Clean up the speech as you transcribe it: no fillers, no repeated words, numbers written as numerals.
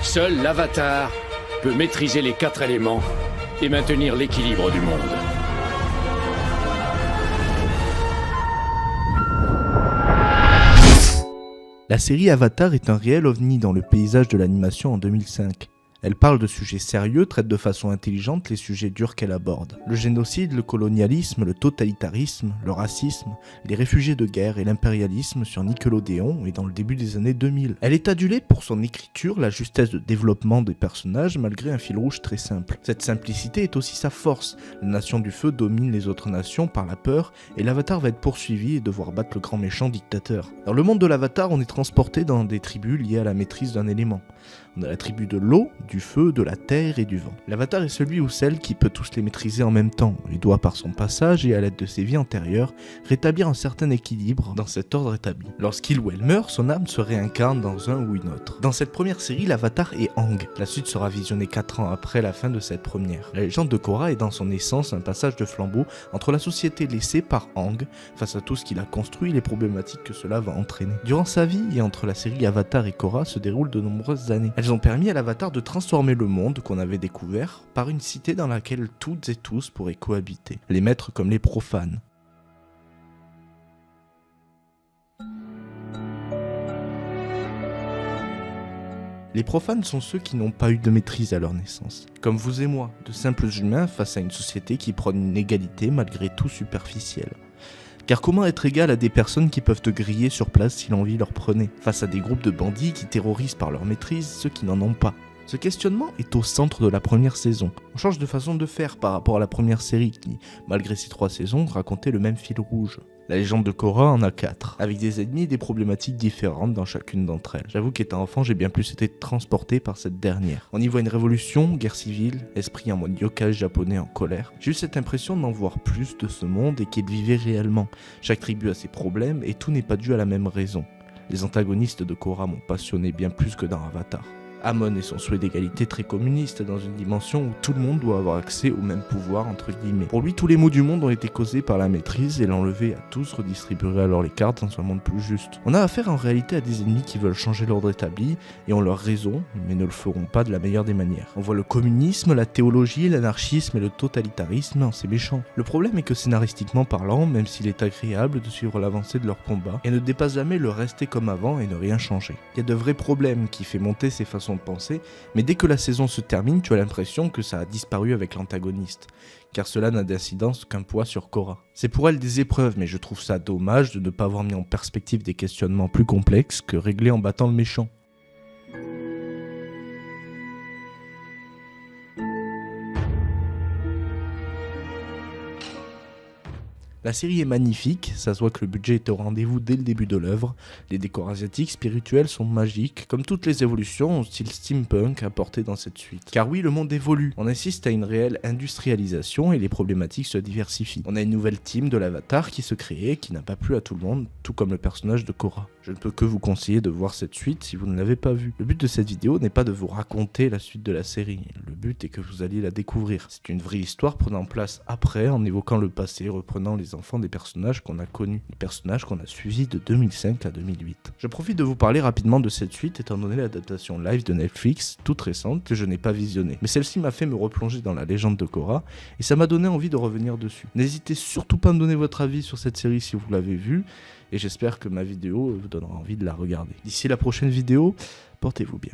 Seul l'Avatar peut maîtriser les 4 éléments et maintenir l'équilibre du monde. La série Avatar est un réel ovni dans le paysage de l'animation en 2005. Elle parle de sujets sérieux, traite de façon intelligente les sujets durs qu'elle aborde. Le génocide, le colonialisme, le totalitarisme, le racisme, les réfugiés de guerre et l'impérialisme sur Nickelodeon et dans le début des années 2000. Elle est adulée pour son écriture, la justesse de développement des personnages malgré un fil rouge très simple. Cette simplicité est aussi sa force. La nation du feu domine les autres nations par la peur et l'Avatar va être poursuivi et devoir battre le grand méchant dictateur. Dans le monde de l'Avatar, on est transporté dans des tribus liées à la maîtrise d'un élément. On a la tribu de l'eau, du feu, de la terre et du vent. L'Avatar est celui ou celle qui peut tous les maîtriser en même temps. Il doit par son passage et à l'aide de ses vies antérieures rétablir un certain équilibre dans cet ordre établi. Lorsqu'il ou elle meurt, son âme se réincarne dans un ou une autre. Dans cette première série, l'Avatar est Aang. La suite sera visionnée 4 ans après la fin de cette première. La légende de Korra est dans son essence un passage de flambeau entre la société laissée par Aang face à tout ce qu'il a construit et les problématiques que cela va entraîner. Durant sa vie et entre la série Avatar et Korra se déroulent de nombreuses années. Elles ont permis à l'Avatar de transformer le monde qu'on avait découvert par une cité dans laquelle toutes et tous pourraient cohabiter, les maîtres comme les profanes. Les profanes sont ceux qui n'ont pas eu de maîtrise à leur naissance. Comme vous et moi, de simples humains face à une société qui prône une égalité malgré tout superficielle. Car comment être égal à des personnes qui peuvent te griller sur place si l'envie leur prenait, face à des groupes de bandits qui terrorisent par leur maîtrise ceux qui n'en ont pas? Ce questionnement est au centre de la première saison. On change de façon de faire par rapport à la première série qui, malgré ses 3 saisons, racontait le même fil rouge. La légende de Korra en a 4, avec des ennemis et des problématiques différentes dans chacune d'entre elles. J'avoue qu'étant enfant, j'ai bien plus été transporté par cette dernière. On y voit une révolution, guerre civile, esprit en mode yokai japonais en colère. J'ai eu cette impression d'en voir plus de ce monde et qu'il vivait réellement. Chaque tribu a ses problèmes et tout n'est pas dû à la même raison. Les antagonistes de Korra m'ont passionné bien plus que dans Avatar. Amon et son souhait d'égalité très communiste dans une dimension où tout le monde doit avoir accès au même pouvoir entre guillemets. Pour lui, tous les maux du monde ont été causés par la maîtrise et l'enlever à tous redistribuerait alors les cartes dans un monde plus juste. On a affaire en réalité à des ennemis qui veulent changer l'ordre établi et ont leur raison, mais ne le feront pas de la meilleure des manières. On voit le communisme, la théologie, l'anarchisme et le totalitarisme en ces méchants. Le problème est que scénaristiquement parlant, même s'il est agréable de suivre l'avancée de leur combat, elle ne dépasse jamais le rester comme avant et ne rien changer. Il y a de vrais problèmes qui fait monter ces façons de penser, mais dès que la saison se termine, tu as l'impression que ça a disparu avec l'antagoniste, car cela n'a d'incidence qu'un poids sur Korra. C'est pour elle des épreuves, mais je trouve ça dommage de ne pas avoir mis en perspective des questionnements plus complexes que régler en battant le méchant. La série est magnifique, ça se voit que le budget est au rendez-vous dès le début de l'œuvre, les décors asiatiques spirituels sont magiques, comme toutes les évolutions au style steampunk apportées dans cette suite. Car oui, le monde évolue, on assiste à une réelle industrialisation et les problématiques se diversifient. On a une nouvelle team de l'Avatar qui se crée, qui n'a pas plu à tout le monde, tout comme le personnage de Korra. Je ne peux que vous conseiller de voir cette suite si vous ne l'avez pas vue. Le but de cette vidéo n'est pas de vous raconter la suite de la série, le but est que vous alliez la découvrir. C'est une vraie histoire prenant place après en évoquant le passé, reprenant les enfants des personnages qu'on a connus, les personnages qu'on a suivis de 2005 à 2008. Je profite de vous parler rapidement de cette suite étant donné l'adaptation live de Netflix, toute récente, que je n'ai pas visionnée. Mais celle-ci m'a fait me replonger dans la légende de Korra et ça m'a donné envie de revenir dessus. N'hésitez surtout pas à me donner votre avis sur cette série si vous l'avez vue et j'espère que ma vidéo vous donnera envie de la regarder. D'ici la prochaine vidéo, portez-vous bien.